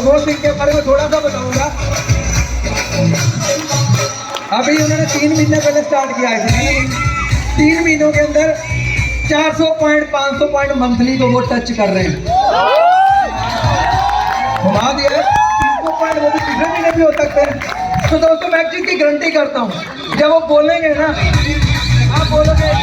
प्रमोद सिंह के बारे में थोड़ा सा बताऊंगा। अभी उन्होंने 3 महीने पहले स्टार्ट किया है, 3 महीनों के अंदर 400 पॉइंट 500 पॉइंट मंथली को वो टच कर रहे हैं। घुमा दिया 300 पॉइंट, वो भी तीसरे महीने भी हो सकते हैं। तो दोस्तों मैं एक चीज की गारंटी करता हूँ, जब वो बोलेंगे ना, आप बोलोगे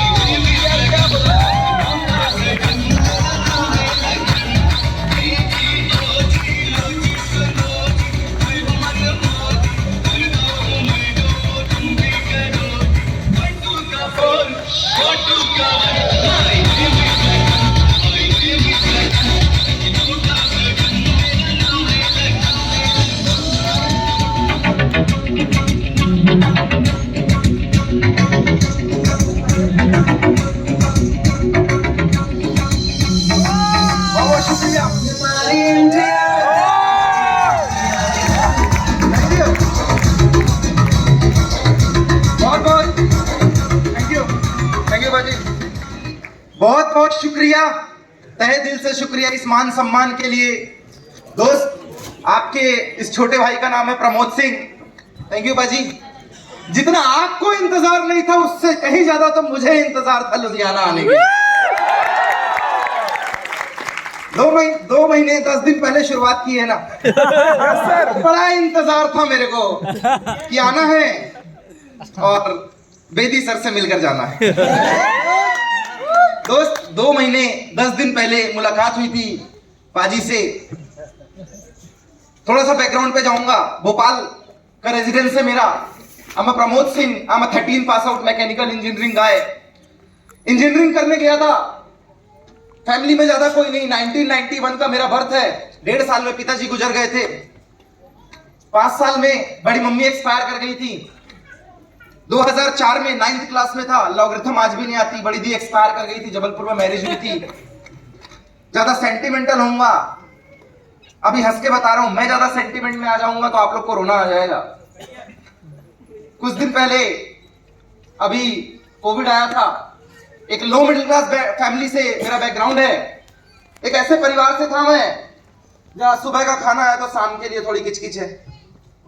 बहुत बहुत शुक्रिया, तहे दिल से शुक्रिया इस मान सम्मान के लिए। दोस्त, आपके इस छोटे भाई का नाम है प्रमोद सिंह। थैंक यू बाजी। जितना आपको इंतजार नहीं था उससे कहीं ज्यादा तो मुझे इंतजार था लुधियाना आने की। 2 महीने 10 दिन पहले शुरुआत की है ना। बड़ा इंतजार था मेरे को कि आना है और बेदी सर से मिलकर जाना है। दोस्त, 2 महीने 10 दिन पहले मुलाकात हुई थी पाजी से। थोड़ा सा बैकग्राउंड पे जाऊंगा। भोपाल का रेजिडेंस है मेरा। I'm a Pramod Singh, I'm a 13 pass out mechanical engineering guy. Engineering करने गया था, फैमिली में ज्यादा कोई नहीं। 1991 का मेरा बर्थ है। 1.5 साल में पिताजी गुजर गए थे। 5 साल में बड़ी मम्मी एक्सपायर कर गई थी। 2004 में 9th क्लास में था, लॉगरिथम आज भी नहीं आती, बड़ी दी एक्सपायर कर गई थी। जबलपुर में मैरिज हुई थी। ज्यादा सेंटिमेंटल होऊंगा, अभी हंस के बता रहा हूं। मैं ज्यादा सेंटिमेंट में आ जाऊंगा तो आप लोग को रोना आ जाएगा। कुछ दिन पहले अभी कोविड आया था। एक लो मिडिल क्लास फैमिली से मेरा बैकग्राउंड है। एक ऐसे परिवार से था मैं जहां सुबह का खाना है तो शाम के लिए थोड़ी किचकिच है।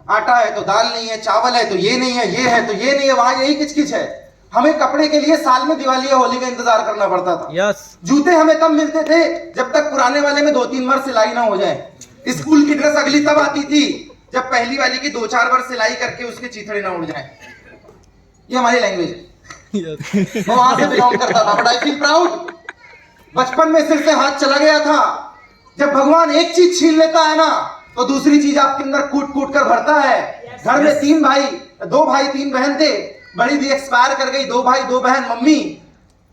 आटा है तो दाल नहीं है, चावल है तो ये नहीं है, ये है तो ये नहीं है, वहां यही किचकिच है। हमें कपड़े के लिए साल में दिवाली या होली का इंतजार करना पड़ता था। जूते हमें तब मिलते थे जब तक पुराने वाले में 2-3 बार सिलाई ना हो जाए। स्कूल की ड्रेस अगली तब आती थी जब पहली वाली की 2-4 बार सिलाई करके उसके चीथड़े ना उड़ जाए। ये हमारी लैंग्वेज है। मैं वहां से बिलोंग करता था, बट आई फील प्राउड। बचपन में सिर से हाथ चला गया था। जब भगवान एक चीज छीन लेता है ना तो दूसरी चीज आपके अंदर कूट कूट कर भरता है। घर में 2 भाई 3 बहन थे। बड़ी दी एक्सपायर कर गई। 2 भाई 2 बहन, मम्मी,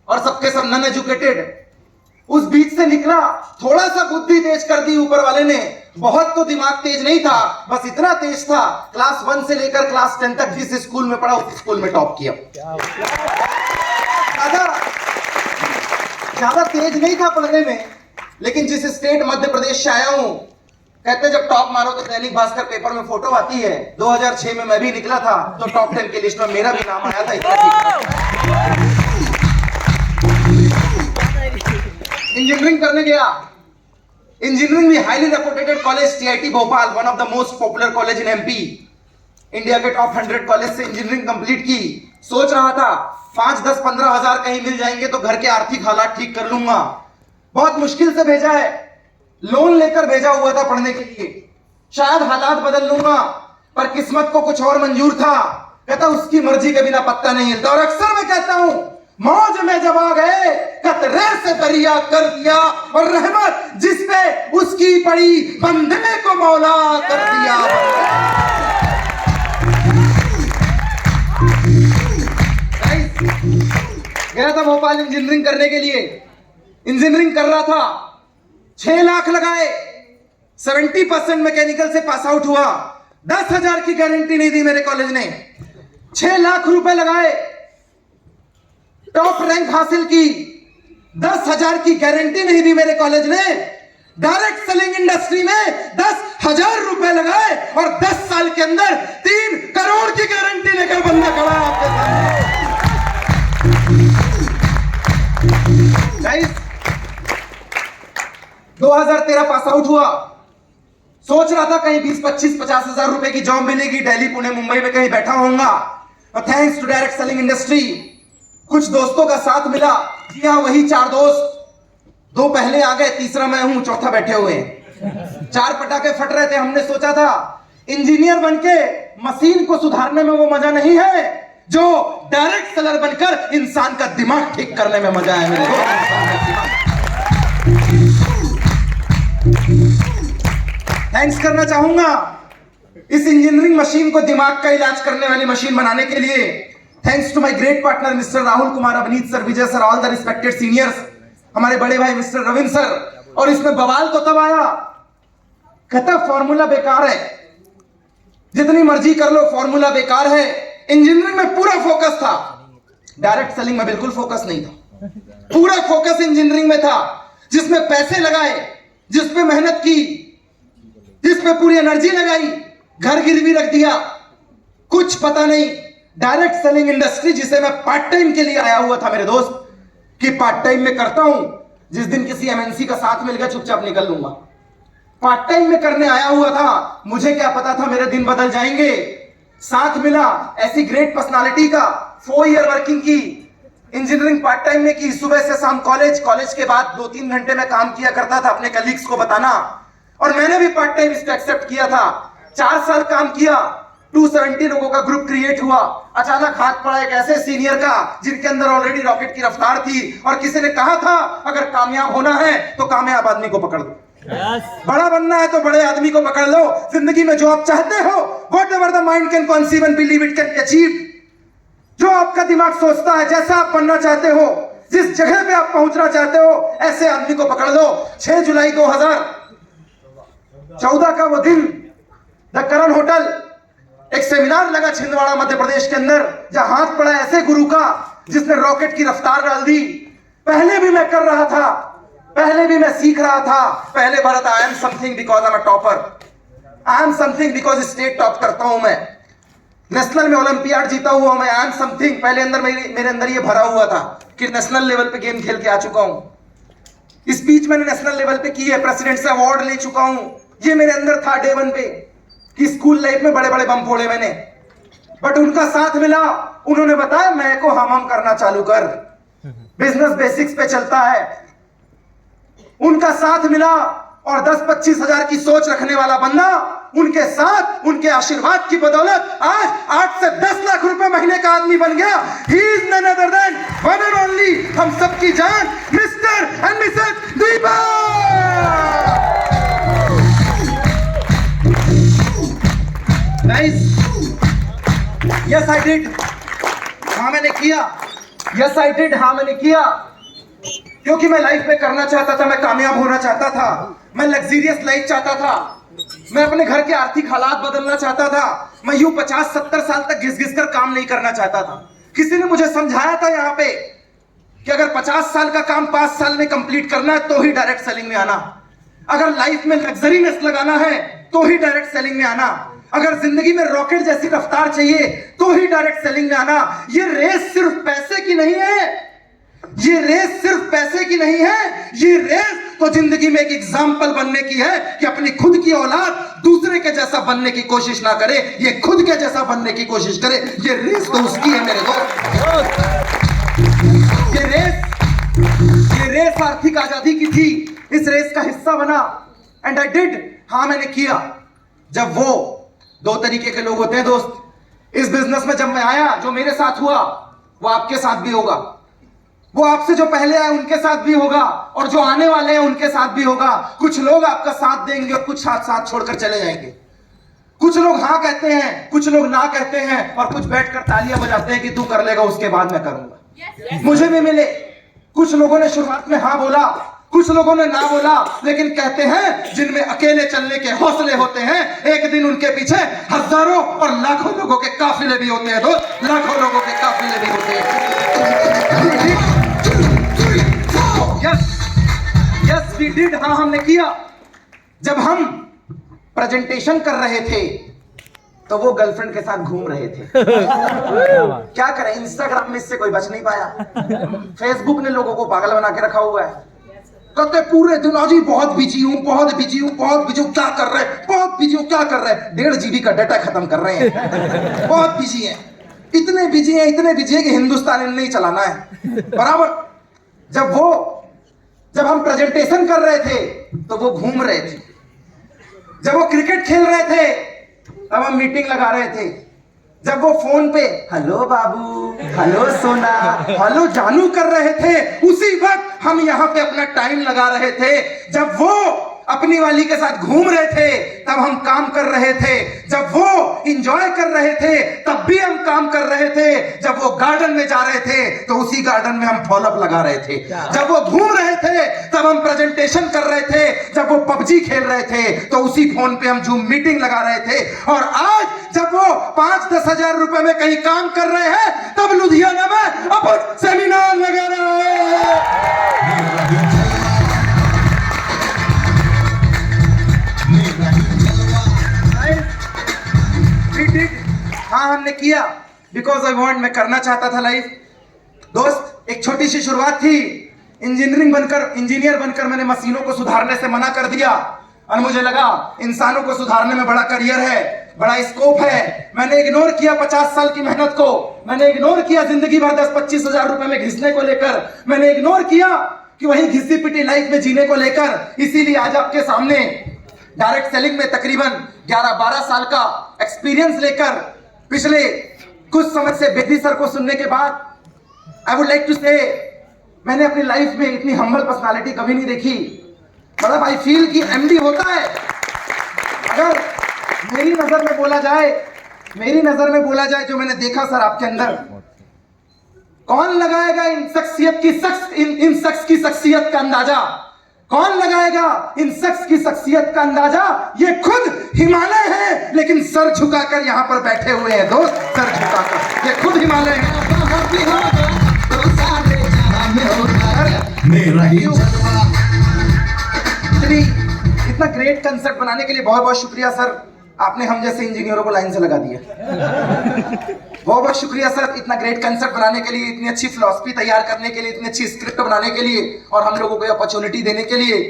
और सबके सब नॉन एजुकेटेड। उस बीच से निकला, थोड़ा सा बुद्धि तेज कर दी ऊपर वाले ने। बहुत तो दिमाग तेज नहीं था, बस इतना तेज था क्लास 1 से लेकर क्लास 10 तक जिस स्कूल में पढ़ा उस स्कूल में टॉप किया। ज्यादा तेज नहीं था पढ़ने में, लेकिन जिस स्टेट मध्य प्रदेश से आया हूं, कहते जब टॉप मारो तो दैनिक भास्कर पेपर में फोटो आती है। 2006 में मैं भी निकला था तो टॉप 10 की लिस्ट में मेरा भी नाम आया था। इतना इंजीनियरिंग करने गया। इंजीनियरिंग में highly reputed college TIT Bhopal, one of the most popular college in MP. India के टॉप 100 कॉलेज से इंजीनियरिंग कंप्लीट की। सोच रहा था 5, 10, 15 हजार कहीं मिल जाएंगे तो घर के आर्थिक हालात ठीक कर लूंगा। बहुत मुश्किल से भेजा है, लोन लेकर भेजा हुआ था पढ़ने के लिए। शायद हालात बदल लूंगा, पर किस्मत को कुछ और मंजूर था। कहता उसकी मर्जी के बिना पत्ता नहीं हिलता। और अक्सर मैं कहता हूं, मौज में जब आ गए कतरे से दरिया कर दिया, और रहमत जिस पे उसकी पड़ी बंदे को मौला कर दिया। गया था भोपाल इंजीनियरिंग करने के लिए। इंजीनियरिंग कर रहा था, 6 लाख लगाए, 70% मैकेनिकल से पास आउट हुआ। 10,000 की गारंटी नहीं दी मेरे कॉलेज ने। 6 लाख रुपए लगाए, टॉप रैंक हासिल की। 10,000 की गारंटी नहीं दी मेरे कॉलेज ने। डायरेक्ट सेलिंग इंडस्ट्री में 10,000 रुपए लगाए और 10 साल के अंदर 3 करोड़ की गारंटी लेकर बंदा खड़ा है आपके सामने। 2013 पास आउट हुआ। सोच रहा था कहीं 20-25-50 हजार रुपए की जॉब मिलेगी, दिल्ली पुणे मुंबई में कहीं बैठा होऊंगा, और thanks to direct selling industry कुछ दोस्तों का साथ मिला। जी हाँ, वही 4 दोस्त, 2 पहले आ गए, तीसरा मैं हूं, चौथा बैठे हुए हैं। 4 पटाखे फट रहे थे। हमने सोचा था इंजीनियर बनके मशीन को सुधारने में वो मजा नहीं है जो डायरेक्ट सेलर बनकर इंसान का दिमाग ठीक करने में मजा है मेरे दोस्त। थैंक्स करना चाहूंगा इस इंजीनियरिंग मशीन को दिमाग का इलाज करने वाली मशीन बनाने के लिए। Thanks to my great partner mister Rahul Kumar, Avneet sir, Vijay sir, all the respected seniors, हमारे बड़े भाई मिस्टर रविंद्र सर। और इसमें बवाल तो तब आया, कहता फॉर्मूला बेकार है, जितनी मर्जी कर लो फॉर्मूला बेकार है। इंजीनियरिंग में पूरा फोकस था, डायरेक्ट सेलिंग में बिल्कुल फोकस नहीं था। पूरा फोकस इंजीनियरिंग में था, जिसमें पैसे लगाए, जिसपे मेहनत की, जिसपे पूरी एनर्जी लगाई, घर गिरवी रख दिया, कुछ पता नहीं। डायरेक्ट सेलिंग इंडस्ट्री जिसे मैं पार्ट टाइम के लिए आया हुआ था मेरे दोस्त, कि पार्ट टाइम में करता हूं, जिस दिन किसी एमएनसी का साथ मिल गया चुपचाप निकल लूंगा। पार्ट टाइम में करने आया हुआ था, मुझे क्या पता था मेरे दिन बदल जाएंगे। साथ मिला ऐसी ग्रेट पर्सनालिटी का, 4 ईयर वर्किंग की, इंजीनियरिंग पार्ट टाइम में की, सुबह से शाम कॉलेज, कॉलेज के बाद 2-3 घंटे में काम किया करता था अपने कलीग्स को बताना। और मैंने भी पार्ट टाइम इसको एक्सेप्ट किया था। 4 साल काम किया, 270 लोगों का ग्रुप क्रिएट हुआ। अचानक हाथ पड़ा एक ऐसे सीनियर का जिनके अंदर ऑलरेडी रॉकेट की रफ्तार थी, और किसी ने कहा था अगर कामयाब होना है तो कामयाब आदमी को पकड़ लो, बड़ा बनना है तो बड़े आदमी को पकड़ लो। जिंदगी में जो आप चाहते हो, whatever the mind can conceive and believe it can achieve, जो आपका दिमाग सोचता है, जैसा आप बनना चाहते हो, जिस जगह पे आप पहुंचना चाहते हो, ऐसे आदमी को पकड़ लो। 6 जुलाई 2014 का वो दिन, द करण होटल, एक सेमिनार लगा छिंदवाड़ा मध्य प्रदेश के अंदर, जहां हाथ पड़ा ऐसे गुरु का जिसने रॉकेट की रफ्तार डाल दी। पहले भी मैं कर रहा था, पहले भी मैं सीख रहा था। पहले Bharat I am something because I am a topper, I am something because state top करता हूं मैं, नेशनल में ओलंपियाड जीता हुआ मैं, आई एम समथिंग। पहले अंदर मेरे अंदर ये भरा हुआ था कि नेशनल लेवल पे गेम खेल के आ चुका हूं, स्पीच मैंने नेशनल लेवल पे की है, प्रेसिडेंट से अवार्ड ले चुका हूं। ये मेरे अंदर था डे 1 पे कि स्कूल लाइफ में बड़े बड़े बम फोड़े मैंने। बट उनका साथ मिला, उन्होंने बताया मैं को हम करना चालू कर, बिजनेस बेसिक्स पे चलता है। उनका साथ मिला, और 10-25 हजार की सोच रखने वाला बंदा, उनके साथ, उनके आशीर्वाद की बदौलत आज 8 से 10 लाख रुपए महीने का आदमी बन गया। He is none other than one and only, हम सबकी जान, mister and missus Deepa. Nice, yes I did, हाँ मैंने किया, यस आई डिड, हाँ मैंने किया, क्योंकि मैं लाइफ में करना चाहता था, मैं कामयाब होना चाहता था, मैं लग्जरियस लाइफ चाहता था, मैं अपने घर के आर्थिक हालात बदलना चाहता था। मैं यूं 50-70 साल तक घिस घिस कर काम नहीं करना चाहता था। किसी ने मुझे समझाया था यहाँ पे कि अगर 50 साल का काम 5 साल में कंप्लीट करना है तो ही डायरेक्ट सेलिंग में आना, अगर लाइफ में लग्जरीनेस लगाना है तो ही डायरेक्ट सेलिंग में आना, अगर जिंदगी में रॉकेट जैसी रफ्तार चाहिए तो ही डायरेक्ट सेलिंग में आना। ये रेस सिर्फ पैसे की नहीं है, ये रेस सिर्फ पैसे की नहीं है, ये रेस तो जिंदगी में एक एग्जाम्पल बनने की है कि अपनी खुद की औलाद दूसरे के जैसा बनने की कोशिश ना करे, ये खुद के जैसा बनने की कोशिश करे। ये रेस तो उसकी है मेरे दोस्त, ये रेस आर्थिक आजादी की थी। इस रेस का हिस्सा बना, एंड आई डिड, हाँ मैंने किया। जब वो 2 तरीके के लोग होते हैं दोस्त इस बिजनेस में, जब मैं आया, जो मेरे साथ हुआ वो आपके साथ भी होगा, वो आपसे जो पहले आए उनके साथ भी होगा, और जो आने वाले हैं उनके साथ भी होगा। कुछ लोग आपका साथ देंगे और कुछ साथ छोड़कर चले जाएंगे। कुछ लोग हाँ कहते हैं, कुछ लोग ना कहते हैं, और कुछ बैठकर तालियां बजाते हैं कि तू कर लेगा उसके बाद मैं करूंगा। मुझे भी मिले कुछ लोगों ने शुरुआत में हाँ बोला, कुछ लोगों ने ना बोला, लेकिन कहते हैं जिनमें अकेले चलने के हौसले होते हैं, एक दिन उनके पीछे हजारों और लाखों लोगों के काफिले भी होते हैं दोस्त, लाखों लोगों के काफिले भी होते हैं। यस वी डिड, हाँ हमने किया। जब हम प्रेजेंटेशन कर रहे थे तो वो गर्लफ्रेंड के साथ घूम रहे थे। क्या करें, इंस्टाग्राम में इससे कोई बच नहीं पाया, फेसबुक ने लोगों को पागल बना के रखा हुआ है। कहते पूरे दिन अजी बहुत बिजी हूँ, बहुत बिजी हूँ, बहुत बिजी हूँ, क्या कर रहे हैं, बहुत बिजी हूँ, क्या कर रहे हैं, 1.5 GB का डाटा खत्म कर रहे हैं, बहुत बिजी हैं, इतने बिजी हैं, इतने बिजी हैं कि हिंदुस्तान इन्हें नहीं चलाना है बराबर। जब हम प्रेजेंटेशन कर रहे थे तो वो घूम रहे थे, जब वो क्रिकेट खेल रहे थे तब हम मीटिंग लगा रहे थे, जब वो फोन पे हेलो बाबू, हेलो सोना, हेलो जानू कर रहे थे, उसी वक्त हम यहाँ पे अपना टाइम लगा रहे थे। जब वो अपनी वाली के साथ घूम रहे थे तब हम काम कर रहे थे, जब वो इंजॉय कर रहे थे तब भी हम काम कर रहे थे, जब वो गार्डन में जा रहे थे तो उसी गार्डन में हम फॉलोअप लगा रहे थे, जब वो घूम रहे थे तब हम प्रेजेंटेशन कर रहे थे, जब वो पबजी खेल रहे थे तो उसी फोन पे हम जूम मीटिंग लगा रहे थे। और आज जब वो 5-10 हजार रुपए में कहीं काम कर रहे हैं तब लुधियाना में अपन सेमिनार लगा रहे हैं। हाँ हमने किया बिकॉज आई वॉन्ट, मैं करना चाहता था लाइफ। दोस्त एक छोटी सी शुरुआत थी, इंजीनियर बनकर मैंने मशीनों को सुधारने से मना कर दिया और मुझे लगा इंसानों को सुधारने में बड़ा करियर है, बड़ा स्कोप है। मैंने इग्नोर किया 50 साल की मेहनत को, मैंने इग्नोर किया जिंदगी भर 10-25 हजार रुपए में घिसने को लेकर, मैंने इग्नोर किया कि वही घिसी पिटी लाइफ में जीने को लेकर। इसीलिए आज आपके सामने डायरेक्ट सेलिंग में तकरीबन 11-12 साल का एक्सपीरियंस लेकर पिछले कुछ समय से बेदी सर को सुनने के बाद आई वुड लाइक टू से, मैंने अपनी लाइफ में इतनी हम्बल पर्सनालिटी कभी नहीं देखी। मतलब आई फील कि एमडी होता है, अगर मेरी नजर में बोला जाए जो मैंने देखा सर आपके अंदर, कौन लगाएगा इन शख्स की शख्सियत का अंदाजा, कौन लगाएगा इन शख्स की शख्सियत का अंदाजा? ये खुद हिमालय है लेकिन सर झुकाकर यहां पर बैठे हुए हैं दोस्त, सर झुकाकर, ये खुद हिमालय है। इतना ग्रेट कंसेप्ट बनाने के लिए बहुत बहुत शुक्रिया सर, आपने हम जैसे इंजीनियरों को लाइन से लगा दिया। बहुत बहुत शुक्रिया सर, इतना ग्रेट कंसेप्ट बनाने के लिए, इतनी अच्छी फिलॉसफी तैयार करने के लिए, इतनी अच्छी स्क्रिप्ट बनाने के लिए और हम लोगों को अपॉर्चुनिटी देने के लिए।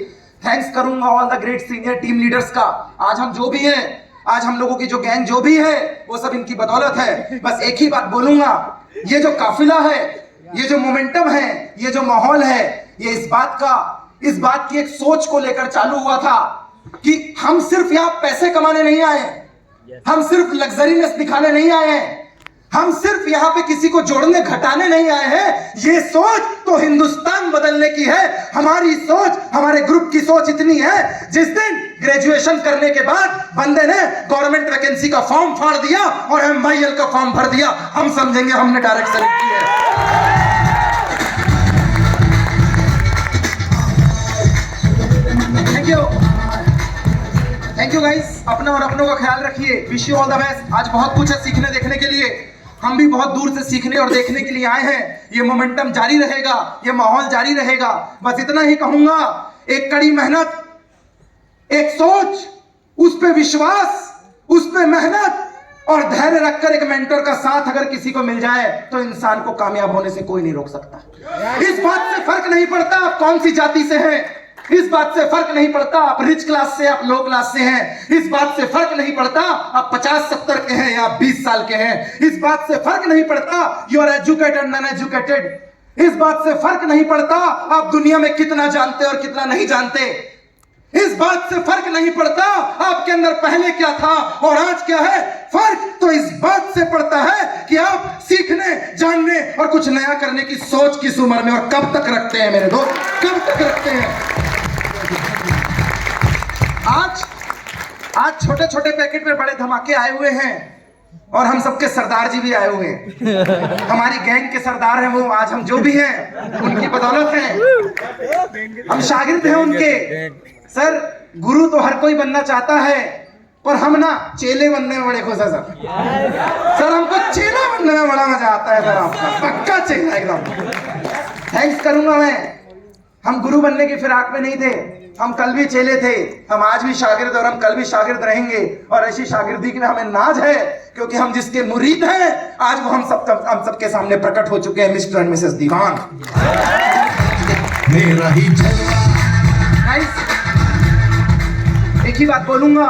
थैंक्स करूंगा all the great senior team leaders का। आज हम जो भी हैं, आज हम लोगों की जो गैंग जो भी है, वो सब इनकी बदौलत है। बस एक ही बात बोलूंगा, ये जो काफिला है, ये जो मोमेंटम है, ये जो माहौल है, ये इस बात की एक सोच को लेकर चालू हुआ था कि हम सिर्फ यहाँ पैसे कमाने नहीं आए, हम सिर्फ लग्जरीनेस दिखाने नहीं आए हैं, हम सिर्फ यहाँ पे किसी को जोड़ने घटाने नहीं आए हैं। ये सोच तो हिंदुस्तान बदलने की है। हमारी सोच, हमारे ग्रुप की सोच इतनी है, जिस दिन ग्रेजुएशन करने के बाद बंदे ने गवर्नमेंट वैकेंसी का फॉर्म फाड़ दिया और MYL का फॉर्म भर दिया, हम समझेंगे हमने डायरेक्ट सेलेक्ट किया है। थैंक यू गाइस, अपना और अपनों का ख्याल रखिए। Wish you all the best. आज बहुत कुछ है सीखने देखने के लिए, हम भी बहुत दूर से सीखने और देखने के लिए आए हैं। ये मोमेंटम जारी रहेगा, ये माहौल जारी रहेगा। बस इतना ही कहूंगा, एक कड़ी मेहनत, एक सोच, उस पे विश्वास, उस पे मेहनत और धैर्य रखकर एक मेंटर का साथ अगर किसी को मिल जाए तो इंसान को कामयाब होने से कोई नहीं रोक सकता। इस बात से फर्क नहीं पड़ता आप कौन सी जाति से हैं, इस बात से फर्क नहीं पड़ता आप रिच क्लास से, आप लो क्लास से हैं, इस बात से फर्क नहीं पड़ता आप 50-70 के हैं या 20 साल के हैं, इस बात से फर्क नहीं पड़ता you are educated non educated, इस बात से फर्क नहीं पड़ता आप दुनिया में कितना जानते और कितना नहीं जानते, इस बात से फर्क नहीं पड़ता आपके अंदर पहले क्या था और आज क्या है। फर्क तो इस बात से पड़ता है कि आप सीखने, जानने और कुछ नया करने की सोच किस उम्र में और कब तक रखते हैं मेरे दोस्त, कब तक रखते हैं। आज छोटे छोटे पैकेट में बड़े धमाके आए हुए हैं और हम सबके सरदार जी भी आए हुए हैं। हमारी गैंग के सरदार हैं वो, आज हम जो भी हैं उनकी बदौलत हैं, हम शागिर्द हैं उनके। सर गुरु तो हर कोई बनना चाहता है, पर हम ना चेले बनने में बड़े खुश है सर हमको चेला बनने में बड़ा मजा आता है सर, आपका पक्का चेला एकदम। थैंक्स करूंगा मैं, हम गुरु बनने की फिराक में नहीं थे, हम कल भी चेले थे, हम आज भी शागिर्द और हम कल भी शागिर्द रहेंगे। और ऐसी शागिर्दी में हमें नाज है क्योंकि हम जिसके मुरीद हैं आज वो हम सबके सामने प्रकट हो चुके हैं, मिस्टर एंड मिसेस दीवान। मेरा ही जलवा एक ही बात बोलूंगा,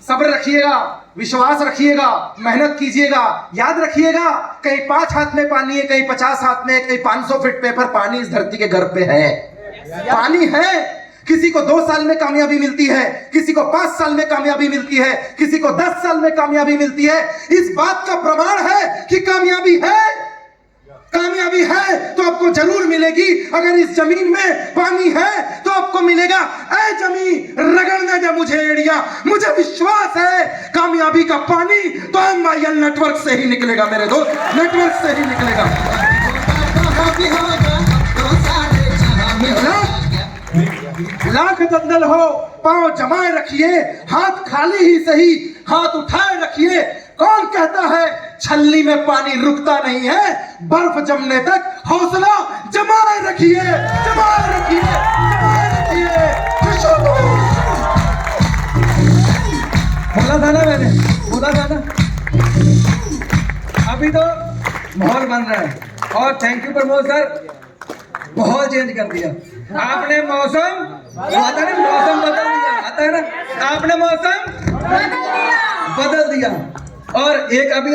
सब्र रखिएगा, विश्वास रखिएगा, मेहनत कीजिएगा। याद रखिएगा, कहीं 5 हाथ में पानी है, कहीं 50 हाथ में, कहीं 500 फीट पेपर पानी इस धरती के गर्भ पे है। पानी है। किसी को 2 साल में कामयाबी मिलती है, किसी को 5 साल में कामयाबी मिलती है, किसी को 10 साल में कामयाबी मिलती है। इस बात का प्रमाण है कि कामयाबी है। कामयाबी है तो आपको जरूर मिलेगी। अगर इस जमीन में पानी है तो आपको मिलेगा। ऐ जमीन रगड़ने दे मुझे एड़िया, मुझे विश्वास है कामयाबी का पानी तो MIL नेटवर्क से ही निकलेगा मेरे दोस्त, नेटवर्क से ही निकलेगा। लाख दंगल हो, पांव जमाए रखिए, हाथ खाली ही सही हाथ उठाए रखिए। कौन कहता है छलनी में पानी रुकता नहीं है, बर्फ जमने तक हौसला जमाए रखिए, जमाए रखिए, जमाए रखिए। बोला था ना मैंने, बोला था ना। अभी तो माहौल बन रहा है और थैंक यू प्रमोद सर, माहौल चेंज कर दिया आपने। मौसम आता है ना, मौसम बदल दिया, आता है ना, आपने मौसम बदल दिया। और एक अभी